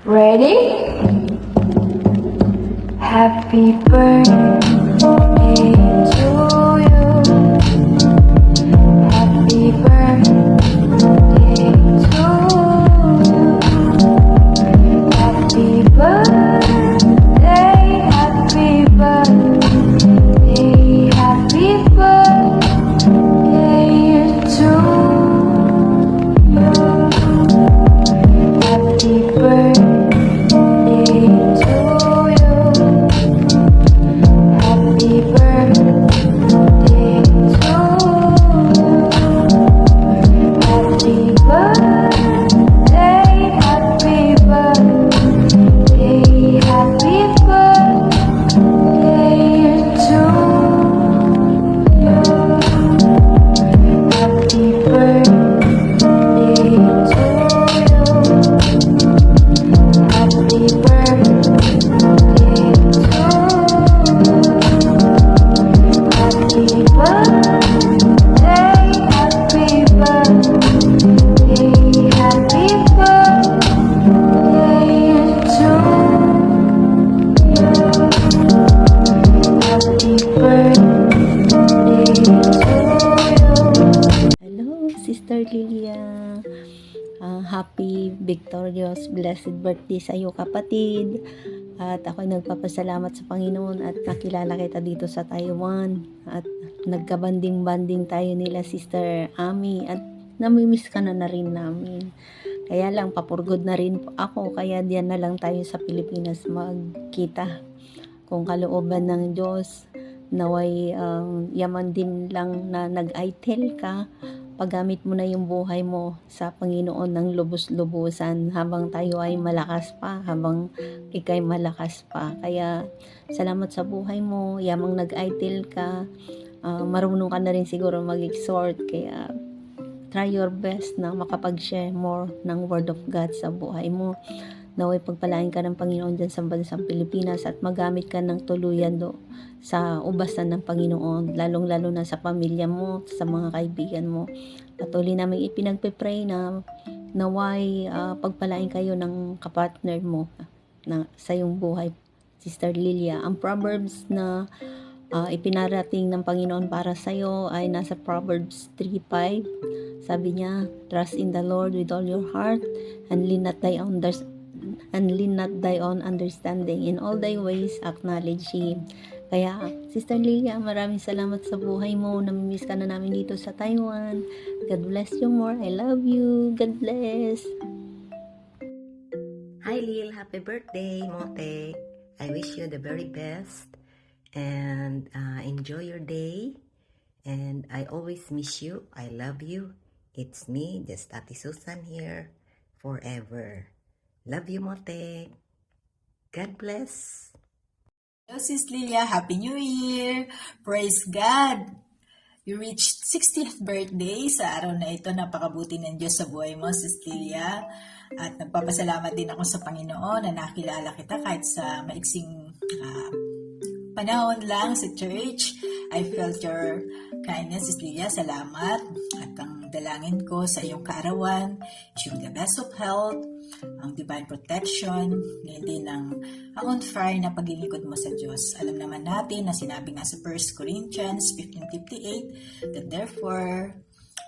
Ready? Happy birthday to you. Happy birthday to you. Happy birthday, happy birthday, happy birthday to you. Happy birthday to you. Happy birthday to you. Happy birthday, happy birthday, happy birthday to you. Happy birthday to you. Happy birthday to Happy birthday, happy birthday, happy birthday to you. Happy birthday to you. Hello, Sister Lilia. Happy, victorious, blessed birthday sa iyo, kapatid. At ako nagpapasalamat sa Panginoon at nakilala kita dito sa Taiwan. At nagkabanding-banding tayo nila, Sister Ami. At namimiss ka na rin namin. Kaya lang, papurgod na rin ako. Kaya diyan na lang tayo sa Pilipinas magkita. Kung kalooban ng Diyos, naway yaman din lang na nag-itel ka, paggamit mo na yung buhay mo sa Panginoon ng lubos-lubusan habang tayo ay malakas pa, habang ikay malakas pa. Kaya salamat sa buhay mo, yamang nag-itel ka, marunong ka na rin siguro mag-exhort, kaya try your best na makapag-share more ng Word of God sa buhay mo. Naway pagpalain ka ng Panginoon dyan sa bansang Pilipinas at magamit ka ng tuluyan sa ubasan ng Panginoon, lalong-lalo na sa pamilya mo, sa mga kaibigan mo. Patuloy namin ipinagpe-pray na naway pagpalain kayo ng kapartner mo na sa iyong buhay, Sister Lilia. Ang Proverbs na ipinarating ng Panginoon para sa iyo ay nasa Proverbs 3:5. Sabi niya, trust in the Lord with all your heart and lean not thy own understanding. In all thy ways acknowledge Him. Kaya, Sister Lilia, maraming salamat sa buhay mo. Namimiss ka na namin dito sa Taiwan. God bless you more. I love you. God bless. Hi Lil, happy birthday, Mote. I wish you the very best and enjoy your day. And I always miss you. I love you. It's me, just Ate Susan here, forever. Love you, Mote. God bless. Hello, Sis Lilia. Happy New Year! Praise God! You reached 60th birthday sa araw na ito. Napakabuti ng Diyos sa buhay mo, Sis Lilia. At nagpapasalamat din ako sa Panginoon na nakilala kita kahit sa maiksing panahon lang sa church. I felt your kindness, Sis Lilia. Salamat. At ang dalangin ko sa iyong kaarawan, yung the best of health, ang divine protection, ngayon din ang on fire na paglilingkod mo sa Diyos. Alam naman natin na sinabi nga sa 1 Corinthians 15:58 that therefore,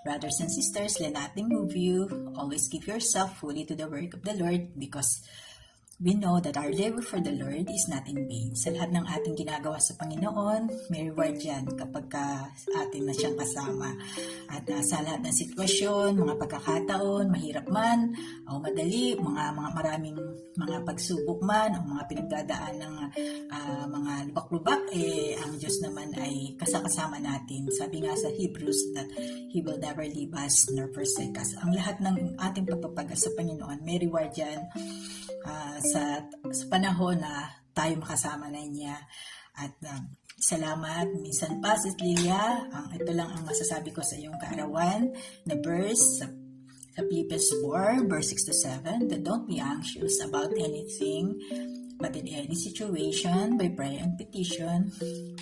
brothers and sisters, let nothing move you. Always give yourself fully to the work of the Lord because we know that our labor for the Lord is not in vain. Sa lahat ng ating ginagawa sa Panginoon, may reward yan kapag atin na siyang kasama. At sa lahat ng sitwasyon, mga pagkakataon, mahirap man o madali, maraming mga pagsubok man o mga pinagdadaan ng mga lubak-lubak, ang Diyos naman ay kasama natin. Sabi nga sa Hebrews that He will never leave us nor forsake us. Ang lahat ng ating pagpapagal sa Panginoon, may reward yan sa panahon na tayo makasama na niya. At salamat. Minsan pa, Sis Lilia, ito lang ang masasabi ko sa iyong kaarawan na verse sa Philippians 4, verse 6-7, that don't be anxious about anything, but in any situation, by prayer and petition,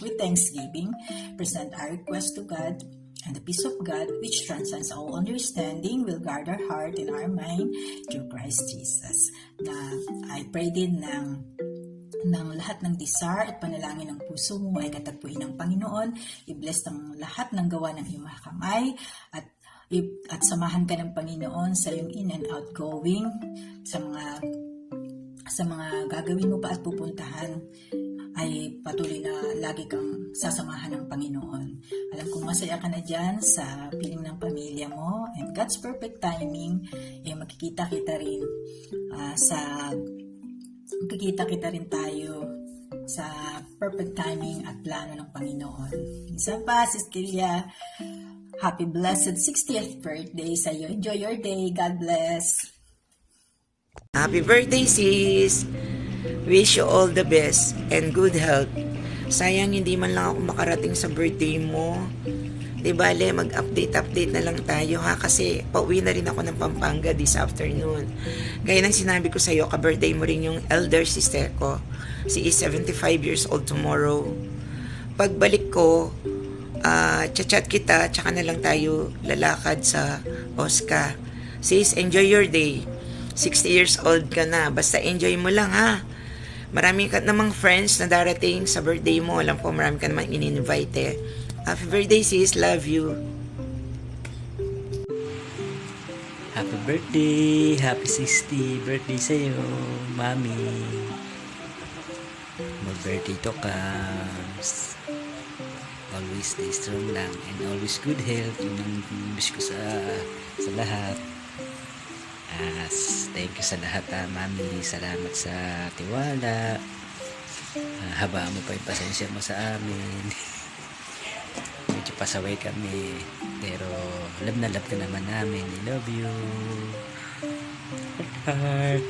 with thanksgiving, present our request to God, And the peace of God, which transcends all understanding, will guard our heart and our mind through Christ Jesus. Na I pray din ng lahat ng desire at panalangin ng puso mo ay katagpuin ng Panginoon. I-bless ng lahat ng gawa ng iyong mga kamay at samahan ka ng Panginoon sa iyong in and outgoing, sa mga gagawin mo pa at pupuntahan ay patuloy na lagi kang sasamahan ng Panginoon. Alam kong masaya ka na dyan sa piling ng pamilya mo, and God's perfect timing, magkikita kita rin tayo sa perfect timing at plano ng Panginoon. Isa pa, Sis Lilia, happy blessed 60th birthday sa iyo. Enjoy your day. God bless. Happy birthday, sis! Wish you all the best and good health. Sayang hindi man lang ako makarating sa birthday mo. Di bale, mag-update na lang tayo ha, kasi pauwi na rin ako ng Pampanga this afternoon. Gaya ng sinabi ko sa'yo, ka-birthday mo rin yung elder sister ko. She is 75 years old tomorrow. Pagbalik ko, chat kita, tsaka na lang tayo lalakad sa Oscar. Sis, enjoy your day. 60 years old ka na, basta enjoy mo lang ha. Marami ka namang friends na darating sa birthday mo. Alam ko marami ka namang in-invite eh. Happy birthday sis, love you. Happy birthday, happy 60 birthday sa'yo, mami. Mag-birthday to comes. Always stay strong lang and always good health. Yun ang wish ko sa lahat. Thank you sa lahat, mami. Salamat sa tiwala. Habaan mo pa yung pasensya mo sa amin. Medyo pasaway kami, pero love na love ka naman namin. I love you. Heart.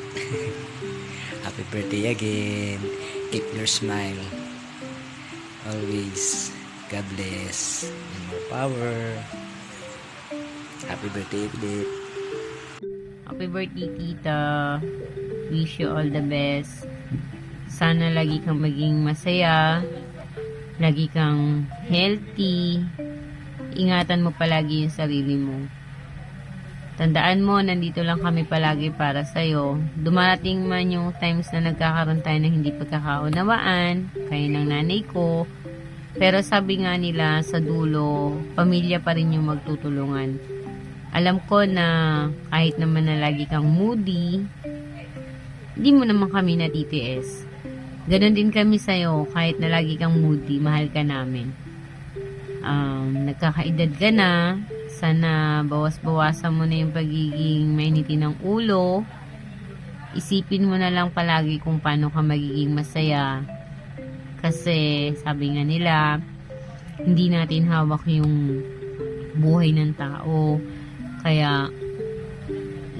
Happy birthday again. Keep your smile always. God bless and more power. Happy birthday ulit. Happy birthday, tita. Wish you all the best. Sana lagi kang maging masaya. Lagi kang healthy. Ingatan mo palagi yung sarili mo. Tandaan mo, nandito lang kami palagi para sa'yo. Dumarating man yung times na nagkakaroon tayo ng hindi pagkakaunawaan, kaya ng nanay ko. Pero sabi nga nila, sa dulo, pamilya pa rin yung magtutulungan. Alam ko na kahit naman na lagi kang moody, hindi mo naman kami natitiis. Ganon din kami sa'yo, kahit na lagi kang moody, mahal ka namin. Nagkakaedad ka na, sana bawas-bawasan mo na yung pagiging mainitin ng ulo. Isipin mo na lang palagi kung paano ka magiging masaya. Kasi sabi nga nila, hindi natin hawak yung buhay ng tao. Kaya,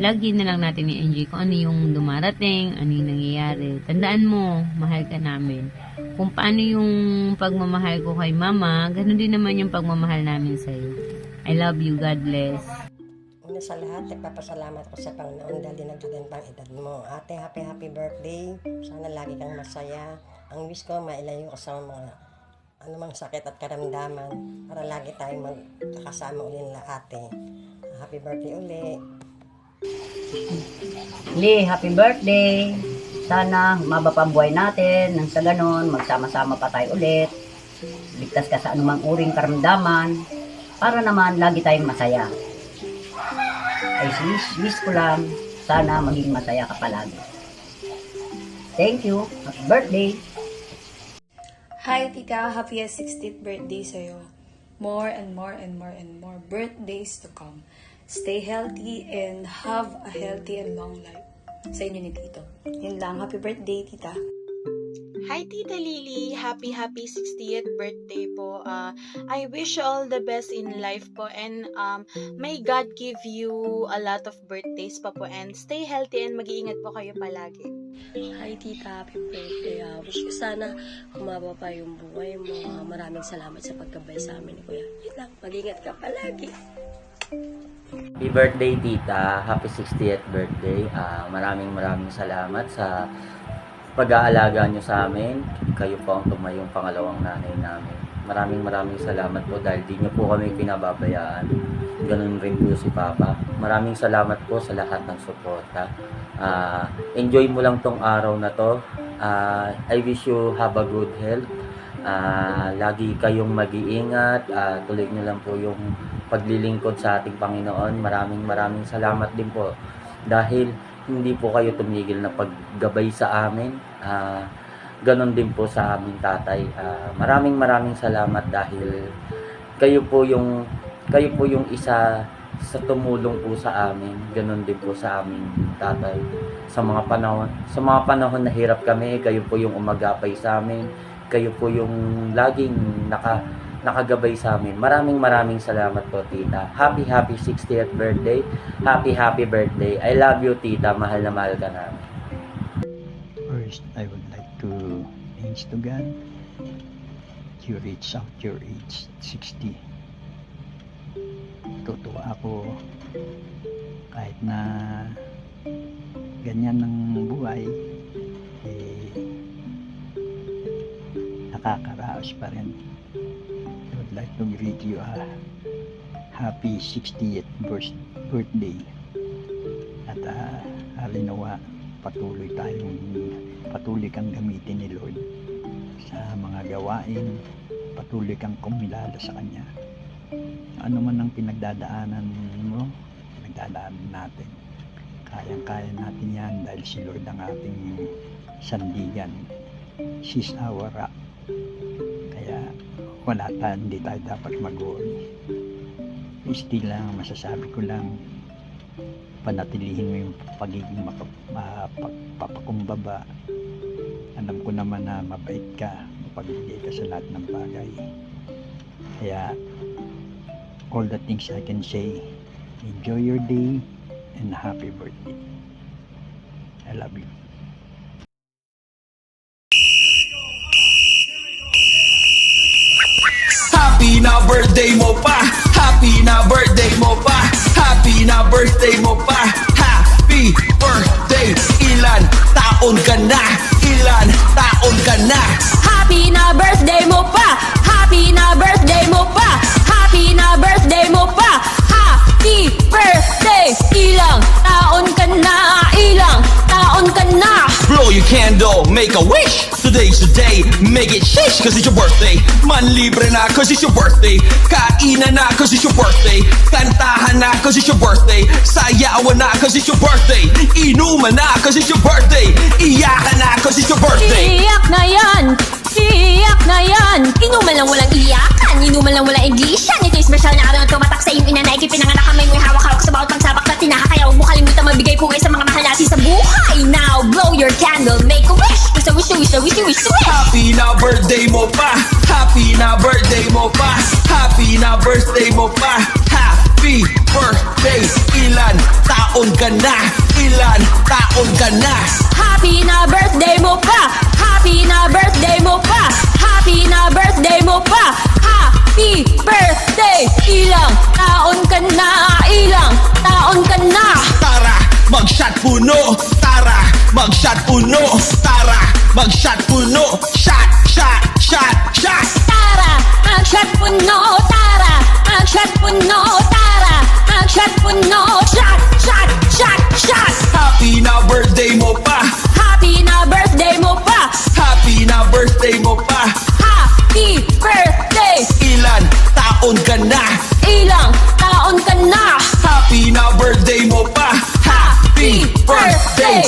lagi na lang natin i-enjoy kung ano yung dumarating, ano yung nangyayari. Tandaan mo, mahal ka namin. Kung paano yung pagmamahal ko kay mama, ganun din naman yung pagmamahal namin sa'yo. I love you, God bless. Una sa lahat, nagpapasalamat ko sa Panginoon dahil dinagdagan pang edad mo. Ate, happy birthday. Sana lagi kang masaya. Ang wish ko, mailayo ka sa mga anumang sakit at karamdaman para lagi tayong magkakasama uli nila ate. Happy birthday uli. Lee, happy birthday! Sana humaba pa ang buhay natin nang sa ganon, magsama-sama pa tayo ulit. Ligtas ka sa anumang uring karamdaman para naman lagi tayong masaya. Ay wish ko lang, sana maging masaya ka palagi. Thank you. Happy birthday! Hi, Tita. Happiest 60th birthday sa'yo. More and more and more and more birthdays to come. Stay healthy and have a healthy and long life. Sa inyo ni Tito. Yun lang. Happy birthday, Tita. Hi, Tita Lily. Happy 60th birthday po. I wish you all the best in life po, and may God give you a lot of birthdays pa po, and stay healthy and mag-iingat po kayo palagi. Hi, Tita. Happy birthday. Wish ko sana humaba pa yung buhay mo. Maraming salamat sa pagkabay sa amin ni Kuya. Yun lang. Mag-ingat ka palagi. Happy birthday, Tita. Happy 60th birthday. Maraming salamat sa pag-aalaga nyo sa amin. Kayo po ang tumayong pangalawang nanay namin. maraming salamat po dahil di niyo po kami pinababayaan. Ganun rin po si Papa. Maraming salamat po sa lahat ng suporta. Enjoy mo lang tong araw na to. I wish you have a good health. Lagi kayong mag-iingat. Tuloy nyo lang po yung paglilingkod sa ating Panginoon. Maraming salamat din po dahil hindi po kayo tumigil na paggabay sa amin. Ganon din po sa aming tatay. Maraming salamat dahil kayo po yung isa sa tumulong po sa amin. Ganon din po sa aming tatay. Sa mga panahon na hirap kami, kayo po yung umagapay sa amin. Kayo po yung laging nakagabay sa amin. Maraming salamat po, Tita. Happy 60th birthday. Happy birthday. I love you, Tita. Mahal na mahal ka namin. First, I would like to thanks to God. You reach out your age 60. Tutuwa ako kahit na ganyan ng buhay, nakakaraos pa rin. I would like to greet you a happy 60th birthday. At halinawa, patuloy kang gamitin ni Lord sa mga gawain, patuloy kang kumilala sa Kanya. Ano man ang pinagdadaanan mo, pinagdadaanan natin. Kayang-kaya natin yan dahil si Lord ang ating sandigan. She's our rock. Kaya hindi tayo dapat mag-worry. Still lang, masasabi ko lang, panatilihin mo yung pagiging papakumbaba. Alam ko naman na mabait ka, mapagbigay ka sa lahat ng bagay. Kaya all the things I can say, enjoy your day and happy birthday. I love you. Happy na birthday mo pa, happy na birthday mo pa, happy na birthday mo pa, happy birthday. Ilan taon ka na, ilan taon ka na. Happy na birthday mo pa, happy na birthday mo pa, happy na birthday mo pa, happy birthday. Ilang taon ka na, ilang taon ka na. Blow your candle, make a wish. Today's the day, make it shish, cause it's your birthday. Manlibre na, cause it's your birthday. Kainan na, cause it's your birthday. Kantahan na, cause it's your birthday. Sayawan na, cause it's your birthday. Inuman na, cause it's your birthday. Iyakan na, cause it's your birthday. Iyak na yan, iyak na yan. Inuman lang walang iyakan, inuman lang walang iglesia. Ito yung special na araw na tumatak sa iyong inanay. Pinanganak kamay mo'y hawak-hawak sa bawat pagsabak na tinaka. Kaya huwag mo kalimutan magbigay pugay sa mga mahal natin sa buhay. Now, blow your candle, make a wish. Wish, wish, wish, wish, wish, wish. Happy na birthday mo pa, happy na birthday mo pa, happy na birthday mo pa, happy birthday. Ilan taon ka na, ilan taon ka na. Happy na birthday mo pa, happy na birthday mo pa, happy na birthday mo pa, happy birthday. Ilang taon ka na, ilang taon ka na. Tara, mag-shot puno, tara, mag-shot puno, tara, mag-shot puno, shot, shot, shot, shot. Tara, mag-shot puno, tara, mag-shot puno, tara, mag-shot puno, shot, shot, shot, shot. Happy na birthday mo pa, happy na birthday mo pa, happy na birthday mo pa, happy birthday. Ilan taon ka na, ilang taon ka na. happy na birthday mo pa, happy birthday.